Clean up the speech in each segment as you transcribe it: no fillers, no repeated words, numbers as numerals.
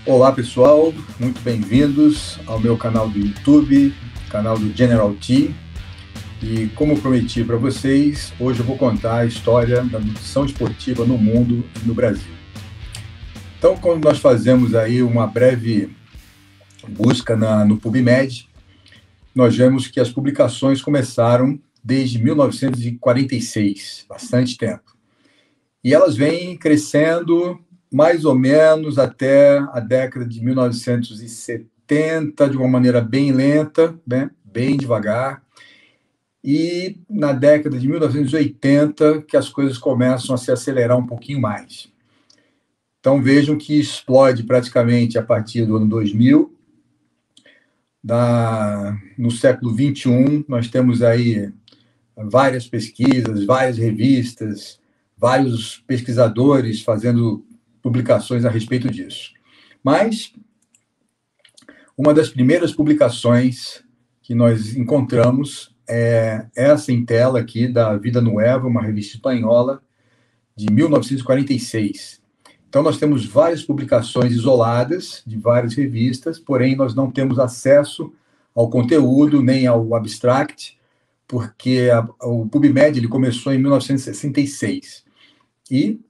Olá pessoal, muito bem-vindos ao meu canal do YouTube, canal do General T. E como prometi para vocês, hoje eu vou contar a história da nutrição esportiva no mundo e no Brasil. Então, quando nós fazemos aí uma breve busca no PubMed, nós vemos que as publicações começaram desde 1946, bastante tempo. E elas vêm crescendo mais ou menos até a década de 1970, de uma maneira bem lenta, né? Bem devagar. E na década de 1980, que as coisas começam a se acelerar um pouquinho mais. Então, vejam que explode praticamente a partir do ano 2000. No século XXI, nós temos aí várias pesquisas, várias revistas, vários pesquisadores fazendo publicações a respeito disso. Mas uma das primeiras publicações que nós encontramos é essa em tela aqui, da Vida Nueva, uma revista espanhola, de 1946. Então, nós temos várias publicações isoladas de várias revistas, porém, nós não temos acesso ao conteúdo, nem ao abstract, porque o PubMed ele começou em 1966. E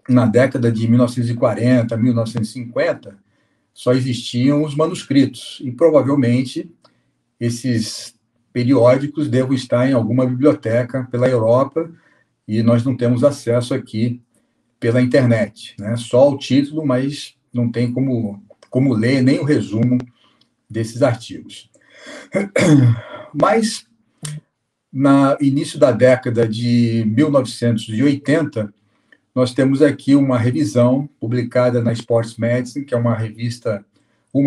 na década de 1940, 1950, só existiam os manuscritos, e provavelmente esses periódicos devem estar em alguma biblioteca pela Europa, e nós não temos acesso aqui pela internet, né? Só o título, mas não tem como ler nem o resumo desses artigos. Mas, no início da década de 1980, nós temos aqui uma revisão publicada na Sports Medicine, que é uma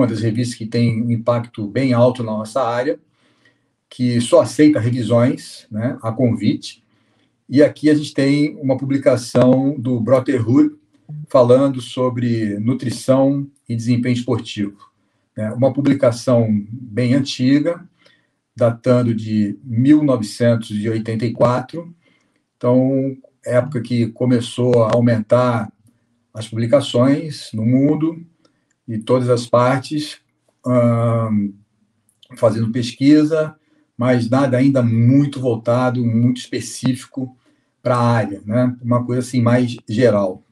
das revistas que tem um impacto bem alto na nossa área, que só aceita revisões, né, a convite. E aqui a gente tem uma publicação do Brotherhood falando sobre nutrição e desempenho esportivo. Uma publicação bem antiga, datando de 1984. Então, época que começou a aumentar as publicações no mundo e todas as partes, fazendo pesquisa, mas nada ainda muito voltado, muito específico para a área, né? Uma coisa assim mais geral.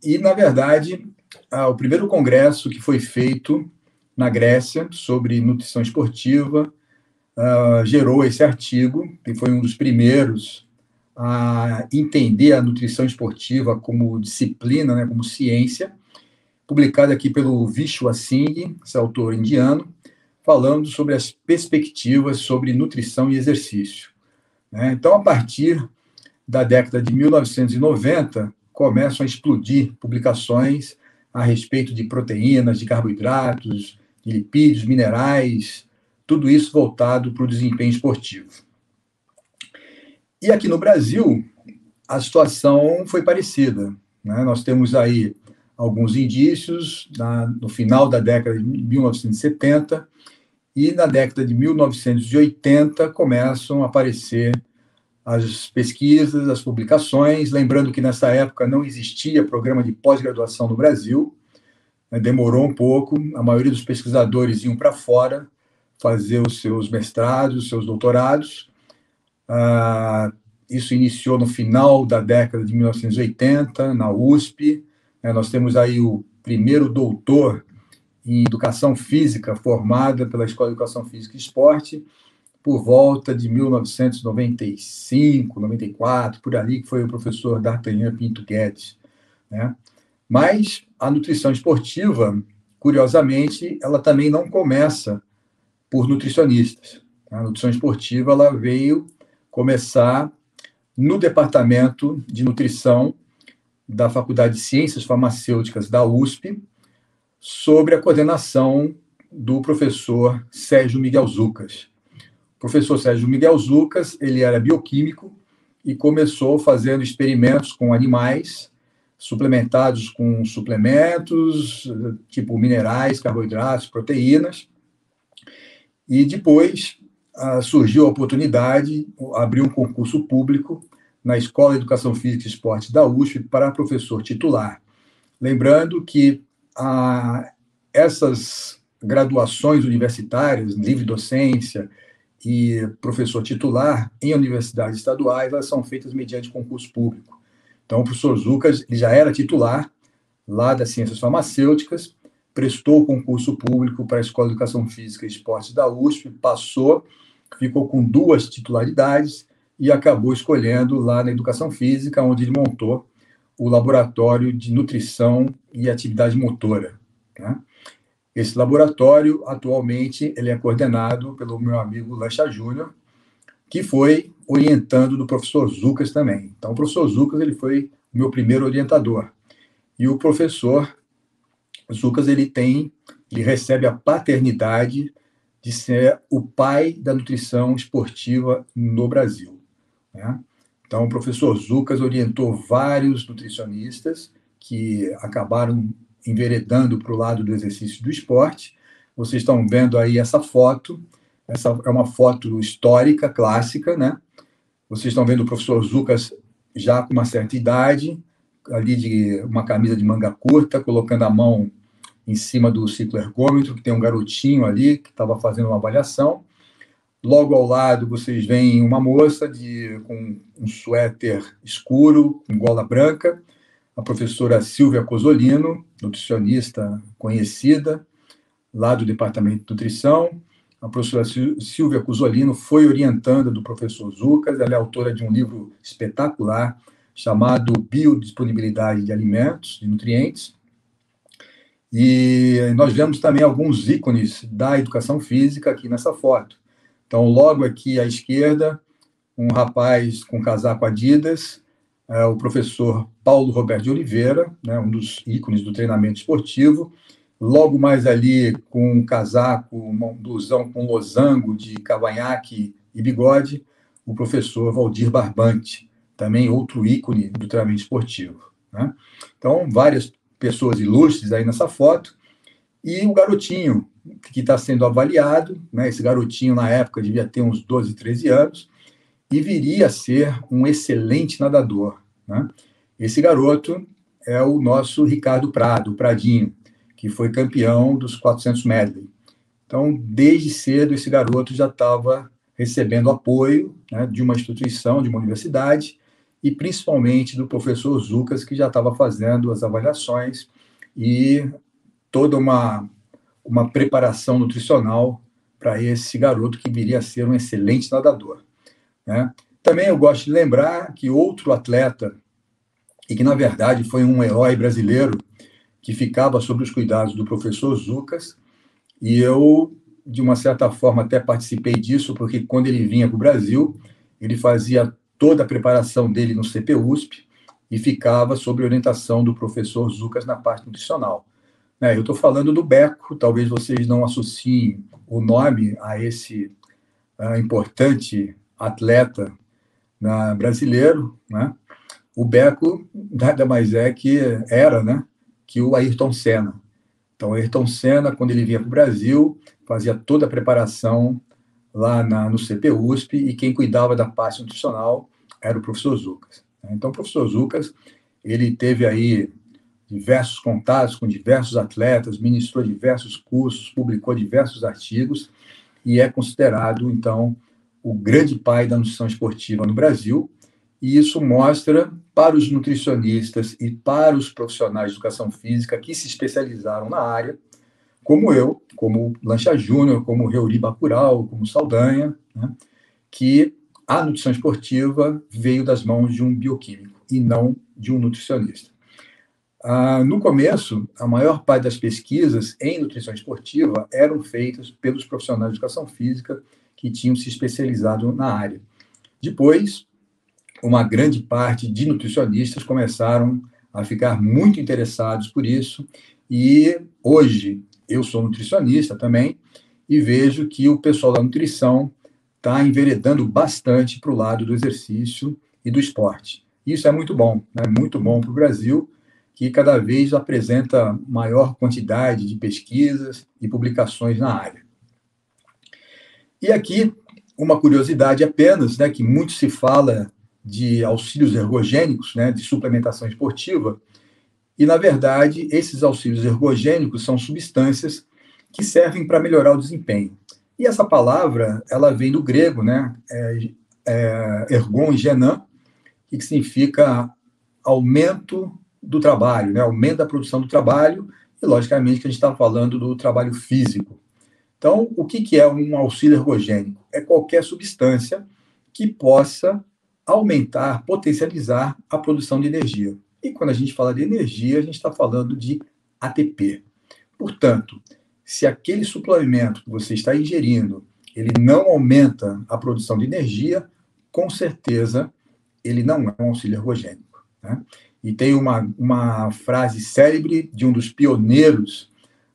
E, na verdade, o primeiro congresso que foi feito na Grécia sobre nutrição esportiva gerou esse artigo, que foi um dos primeiros a entender a nutrição esportiva como disciplina, né, como ciência, publicado aqui pelo Vishwa Singh, esse autor indiano, falando sobre as perspectivas sobre nutrição e exercício. Então, a partir da década de 1990, começam a explodir publicações a respeito de proteínas, de carboidratos, de lipídios, minerais, tudo isso voltado para o desempenho esportivo. E aqui no Brasil, a situação foi parecida, né? Nós temos aí alguns indícios no final da década de 1970 e na década de 1980 começam a aparecer as pesquisas, as publicações, lembrando que nessa época não existia programa de pós-graduação no Brasil, né? Demorou um pouco, a maioria dos pesquisadores iam para fora fazer os seus mestrados, os seus doutorados. Isso iniciou no final da década de 1980, na USP. Nós temos aí o primeiro doutor em Educação Física, formada pela Escola de Educação Física e Esporte, por volta de 1995, 94, por ali, que foi o professor D'Artagnan Pinto Guedes, né? Mas a nutrição esportiva, curiosamente, ela também não começa por nutricionistas. A nutrição esportiva ela veio começar no departamento de nutrição da Faculdade de Ciências Farmacêuticas da USP, sob a coordenação do professor Sérgio Miguel Zuccas. O professor Sérgio Miguel Zuccas, ele era bioquímico e começou fazendo experimentos com animais, suplementados com suplementos, tipo minerais, carboidratos, proteínas, e depois surgiu a oportunidade, abriu um concurso público na Escola de Educação Física e Esporte da USP para professor titular. Lembrando que essas graduações universitárias, livre docência e professor titular em universidades estaduais, elas são feitas mediante concurso público. Então, o professor Zucas ele já era titular lá das Ciências Farmacêuticas, prestou o concurso público para a Escola de Educação Física e Esportes da USP, passou, ficou com 2 titularidades e acabou escolhendo lá na Educação Física, onde ele montou o Laboratório de Nutrição e Atividade Motora. Né? Esse laboratório, atualmente, ele é coordenado pelo meu amigo Lancha Júnior, que foi orientando do professor Zucas também. Então, o professor Zucas ele foi o meu primeiro orientador. E o professor Zucas ele recebe a paternidade de ser o pai da nutrição esportiva no Brasil. Né? Então, o professor Zucas orientou vários nutricionistas que acabaram enveredando para o lado do exercício do esporte. Vocês estão vendo aí essa foto. Essa é uma foto histórica, clássica, né? Vocês estão vendo o professor Zucas já com uma certa idade, ali de uma camisa de manga curta, colocando a mão em cima do cicloergômetro, que tem um garotinho ali que estava fazendo uma avaliação. Logo ao lado, vocês veem uma moça com um suéter escuro, com gola branca, a professora Silvia Cosolino, nutricionista conhecida, lá do Departamento de Nutrição. A professora Silvia Cosolino foi orientanda do professor Zucas, ela é autora de um livro espetacular chamado Biodisponibilidade de Alimentos e Nutrientes. E nós vemos também alguns ícones da educação física aqui nessa foto. Então, logo aqui à esquerda, um rapaz com casaco Adidas, o professor Paulo Roberto de Oliveira, né, um dos ícones do treinamento esportivo. Logo mais ali, com um casaco, um blusão com losango de cavanhaque e bigode, o professor Valdir Barbante, também outro ícone do treinamento esportivo. Né? Então, várias pessoas ilustres aí nessa foto. E o garotinho que está sendo avaliado, né, esse garotinho na época devia ter uns 12, 13 anos, e viria a ser um excelente nadador. Né? Esse garoto é o nosso Ricardo Prado, o Pradinho, que foi campeão dos 400 medley. Então, desde cedo, esse garoto já estava recebendo apoio, né, de uma instituição, de uma universidade, e principalmente do professor Zucas, que já estava fazendo as avaliações e toda uma preparação nutricional para esse garoto que viria a ser um excelente nadador. Né? Também eu gosto de lembrar que outro atleta, e que na verdade foi um herói brasileiro, que ficava sob os cuidados do professor Zucas, e eu, de uma certa forma, até participei disso, porque quando ele vinha para o Brasil, ele fazia toda a preparação dele no CPUSP e ficava sob orientação do professor Zucas na parte nutricional. Eu estou falando do Beco, talvez vocês não associem o nome a esse importante atleta brasileiro, né? O Beco nada mais que o Ayrton Senna. Então, o Ayrton Senna, quando ele vinha para o Brasil, fazia toda a preparação lá no CPUSP e quem cuidava da parte nutricional era o professor Zucas. Então, o professor Zucas, ele teve aí diversos contatos com diversos atletas, ministrou diversos cursos, publicou diversos artigos e é considerado, então, o grande pai da nutrição esportiva no Brasil. E isso mostra para os nutricionistas e para os profissionais de educação física que se especializaram na área, como eu, como Lancha Júnior, como Reuri Bacurau, como Saldanha, né, que a nutrição esportiva veio das mãos de um bioquímico e não de um nutricionista. No começo, a maior parte das pesquisas em nutrição esportiva eram feitas pelos profissionais de educação física que tinham se especializado na área. Depois, uma grande parte de nutricionistas começaram a ficar muito interessados por isso, e hoje eu sou nutricionista também, e vejo que o pessoal da nutrição está enveredando bastante para o lado do exercício e do esporte. Isso é muito bom, né? Muito bom para o Brasil, que cada vez apresenta maior quantidade de pesquisas e publicações na área. E aqui, uma curiosidade apenas, né, que muito se fala de auxílios ergogênicos, né, de suplementação esportiva, E, na verdade, esses auxílios ergogênicos são substâncias que servem para melhorar o desempenho. E essa palavra, ela vem do grego, né? Ergon e genan, que significa aumento do trabalho, né? Aumento da produção do trabalho, e, logicamente, que a gente está falando do trabalho físico. Então, o que é um auxílio ergogênico? É qualquer substância que possa aumentar, potencializar a produção de energia. E quando a gente fala de energia, a gente está falando de ATP. Portanto, se aquele suplemento que você está ingerindo, ele não aumenta a produção de energia, com certeza ele não é um auxílio ergogênico, né? E tem uma frase célebre de um dos pioneiros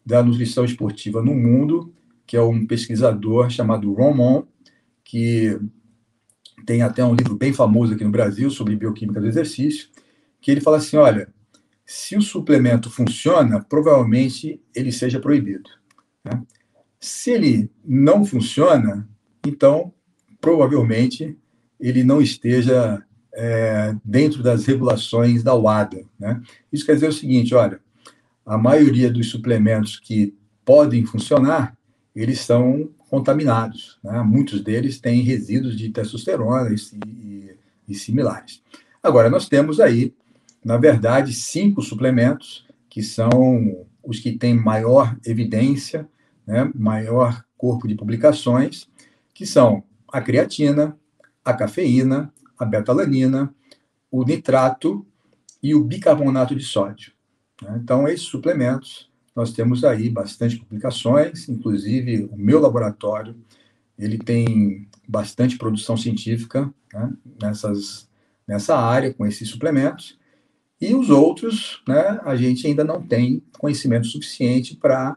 da nutrição esportiva no mundo, que é um pesquisador chamado Ron Mon, que tem até um livro bem famoso aqui no Brasil sobre bioquímica do exercício, que ele fala assim, olha, se o suplemento funciona, provavelmente ele seja proibido, né? Se ele não funciona, então, provavelmente, ele não esteja dentro das regulações da WADA, né? Isso quer dizer o seguinte, olha, a maioria dos suplementos que podem funcionar, eles são contaminados, né? Muitos deles têm resíduos de testosterona e similares. Agora, nós temos aí, na verdade, 5 suplementos que são os que têm maior evidência, né? Maior corpo de publicações, que são a creatina, a cafeína, a betalanina, o nitrato e o bicarbonato de sódio, né? Então, esses suplementos, nós temos aí bastante publicações, inclusive o meu laboratório, ele tem bastante produção científica, né, nessa área, com esses suplementos, e os outros, né, a gente ainda não tem conhecimento suficiente para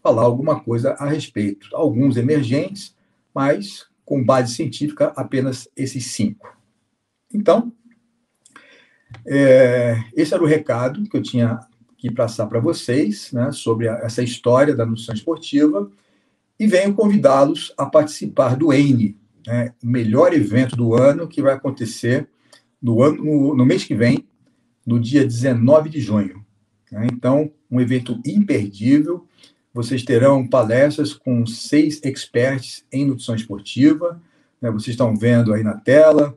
falar alguma coisa a respeito. Alguns emergentes, mas com base científica, apenas esses 5. Então, esse era o recado que eu tinha que passar para vocês, né, sobre essa história da nutrição esportiva, e venho convidá-los a participar do EINE, né, o melhor evento do ano, que vai acontecer no mês que vem, no dia 19 de junho. Né? Então, um evento imperdível. Vocês terão palestras com 6 experts em nutrição esportiva, né? Vocês estão vendo aí na tela,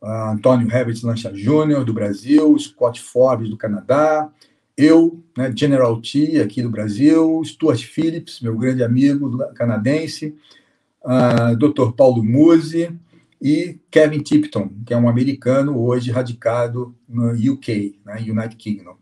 Antônio Herbert Lancha Jr., do Brasil, Scott Forbes, do Canadá, eu, né, General T, aqui do Brasil, Stuart Phillips, meu grande amigo canadense, Dr. Paulo Musi e Kevin Tipton, que é um americano hoje radicado no UK, né, United Kingdom.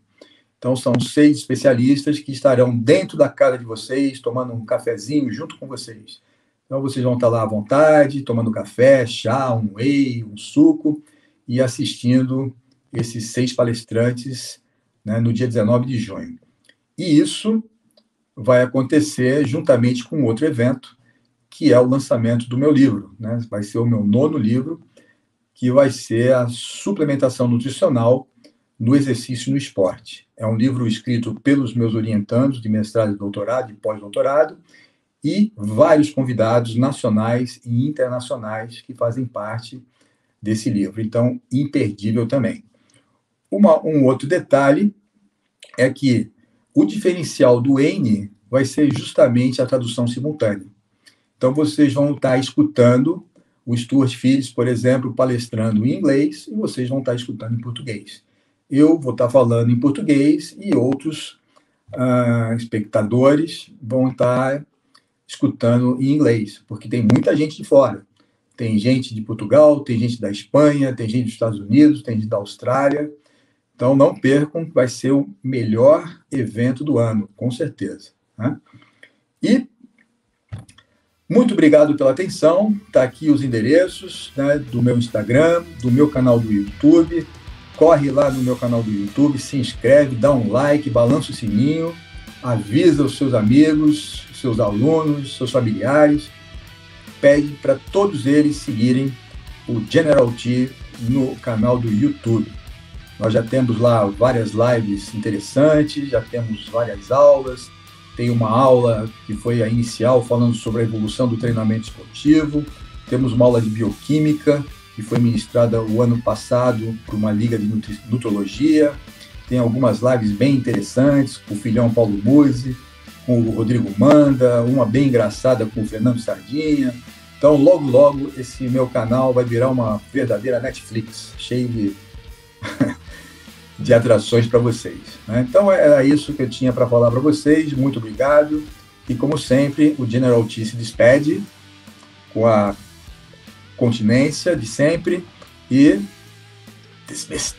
Então, são 6 especialistas que estarão dentro da casa de vocês, tomando um cafezinho junto com vocês. Então, vocês vão estar lá à vontade, tomando café, chá, um whey, um suco, e assistindo esses 6 palestrantes, né, no dia 19 de junho. E isso vai acontecer juntamente com outro evento, que é o lançamento do meu livro, né? Vai ser o meu 9º livro, que vai ser a suplementação nutricional no exercício e no esporte. É um livro escrito pelos meus orientandos de mestrado e doutorado e pós-doutorado, e vários convidados nacionais e internacionais que fazem parte desse livro. Então, imperdível também. Um outro detalhe é que o diferencial do EINE vai ser justamente a tradução simultânea. Então, vocês vão estar escutando o Stuart Phillips, por exemplo, palestrando em inglês, e vocês vão estar escutando em português. Eu vou estar falando em português e outros espectadores vão estar escutando em inglês, porque tem muita gente de fora. Tem gente de Portugal, tem gente da Espanha, tem gente dos Estados Unidos, tem gente da Austrália. Então, não percam, vai ser o melhor evento do ano, com certeza, né? E muito obrigado pela atenção. Está aqui os endereços, né, do meu Instagram, do meu canal do YouTube. Corre lá no meu canal do YouTube, se inscreve, dá um like, balança o sininho, avisa os seus amigos, seus alunos, seus familiares. Pede para todos eles seguirem o General T no canal do YouTube. Nós já temos lá várias lives interessantes, já temos várias aulas. Tem uma aula que foi a inicial, falando sobre a evolução do treinamento esportivo. Temos uma aula de bioquímica, que foi ministrada o ano passado por uma liga de nutrologia. Tem algumas lives bem interessantes, com o filhão Paulo Musi, com o Rodrigo Manda, uma bem engraçada com o Fernando Sardinha. Então, logo, logo, esse meu canal vai virar uma verdadeira Netflix, cheio de atrações para vocês, né? Então, era isso que eu tinha para falar para vocês. Muito obrigado. E, como sempre, o General T se despede com a continência de sempre e dismissed.